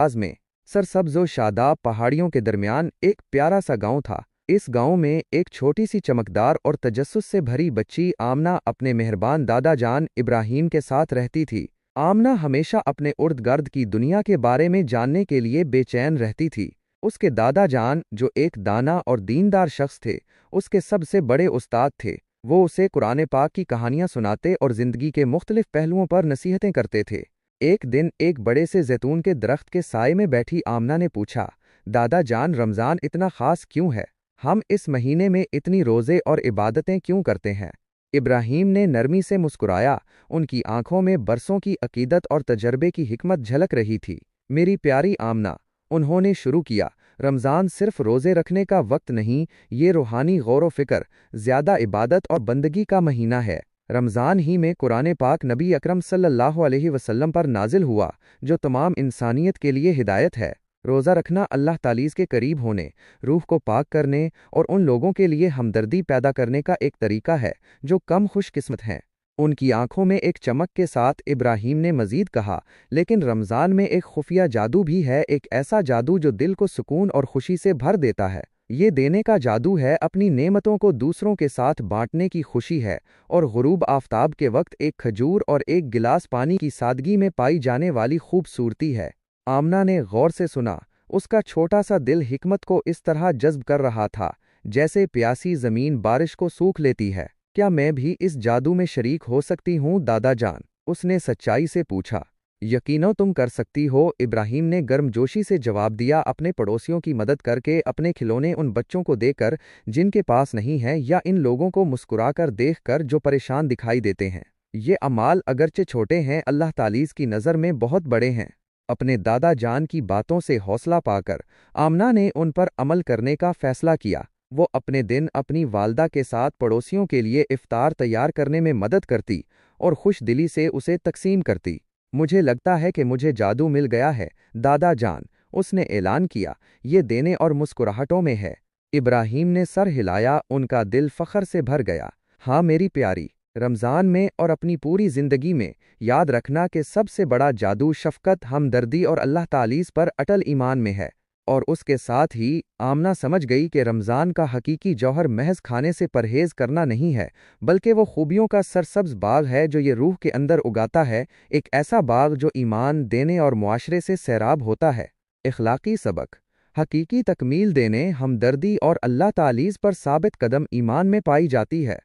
आस में सरसब्ज व शादाब पहाड़ियों के दरमियान एक प्यारा सा गांव था। इस गांव में एक छोटी सी चमकदार और तजस्सुस से भरी बच्ची आमना अपने मेहरबान दादा जान इब्राहीम के साथ रहती थी। आमना हमेशा अपने उर्द गर्द की दुनिया के बारे में जानने के लिए बेचैन रहती थी। उसके दादा जान, जो एक दाना और दीनदार शख्स थे, उसके सबसे बड़े उस्ताद थे। वो उसे कुरान पाक की कहानियां सुनाते और जिंदगी के मुख्तलिफ पहलुओं पर नसीहतें करते थे। एक दिन एक बड़े से जैतून के दरख्त के साए में बैठी आमना ने पूछा, दादा जान, रमज़ान इतना ख़ास क्यों है? हम इस महीने में इतनी रोज़े और इबादतें क्यों करते हैं? इब्राहीम ने नरमी से मुस्कुराया। उनकी आंखों में बरसों की अकीदत और तजर्बे की हिकमत झलक रही थी। मेरी प्यारी आमना, उन्होंने शुरू किया, रमज़ान सिर्फ रोज़े रखने का वक्त नहीं, ये रूहानी गौर व फिक्र, ज़्यादा इबादत और बंदगी का महीना है। रमज़ान ही में कुरान पाक नबी अकरम सल्लल्लाहु अलैहि वसल्लम पर नाजिल हुआ, जो तमाम इंसानियत के लिए हिदायत है। रोज़ा रखना अल्लाह तालीज़ के करीब होने, रूह को पाक करने और उन लोगों के लिए हमदर्दी पैदा करने का एक तरीका है जो कम खुशकिस्मत हैं। उनकी आंखों में एक चमक के साथ इब्राहीम ने मज़ीद कहा, लेकिन रमज़ान में एक खुफिया जादू भी है, एक ऐसा जादू जो दिल को सुकून और खुशी से भर देता है। ये देने का जादू है, अपनी नेमतों को दूसरों के साथ बांटने की खुशी है, और गुरूब आफताब के वक्त एक खजूर और एक गिलास पानी की सादगी में पाई जाने वाली खूबसूरती है। आमना ने गौर से सुना। उसका छोटा सा दिल हिकमत को इस तरह जज्ब कर रहा था जैसे प्यासी ज़मीन बारिश को सूख लेती है। क्या मैं भी इस जादू में शरीक हो सकती हूँ दादा जान? उसने सच्चाई से पूछा। यकीनों तुम कर सकती हो, इब्राहीम ने गर्मजोशी से जवाब दिया, अपने पड़ोसियों की मदद करके, अपने खिलौने उन बच्चों को देकर जिनके पास नहीं है, या इन लोगों को मुस्कुराकर देखकर जो परेशान दिखाई देते हैं। ये अमाल अगरचे छोटे हैं, अल्लाह तालीज़ की नज़र में बहुत बड़े हैं। अपने दादा जान की बातों से हौसला पाकर आमना ने उन पर अमल करने का फैसला किया। वो अपने दिन अपनी वालदा के साथ पड़ोसियों के लिए इफ्तार तैयार करने में मदद करती और खुश दिली से उसे तकसीम करती। मुझे लगता है कि मुझे जादू मिल गया है दादा जान, उसने ऐलान किया, ये देने और मुस्कुराहटों में है। इब्राहीम ने सर हिलाया, उनका दिल फ़ख्र से भर गया। हाँ मेरी प्यारी, रमज़ान में और अपनी पूरी ज़िंदगी में याद रखना कि सबसे बड़ा जादू शफ़क़त, हमदर्दी और अल्लाह तालीज़ पर अटल ईमान में है। और उसके साथ ही आमना समझ गई कि रमज़ान का हकीकी जौहर महज खाने से परहेज़ करना नहीं है, बल्कि वो खूबियों का सरसब्ज़ बाग है जो ये रूह के अंदर उगाता है, एक ऐसा बाग जो ईमान, देने और मुआशरे से सैराब होता है। इखलाक़ी सबक, हकीकी तकमील देने, हमदर्दी और अल्लाह तालीज़ पर साबित कदम ईमान में पाई जाती है।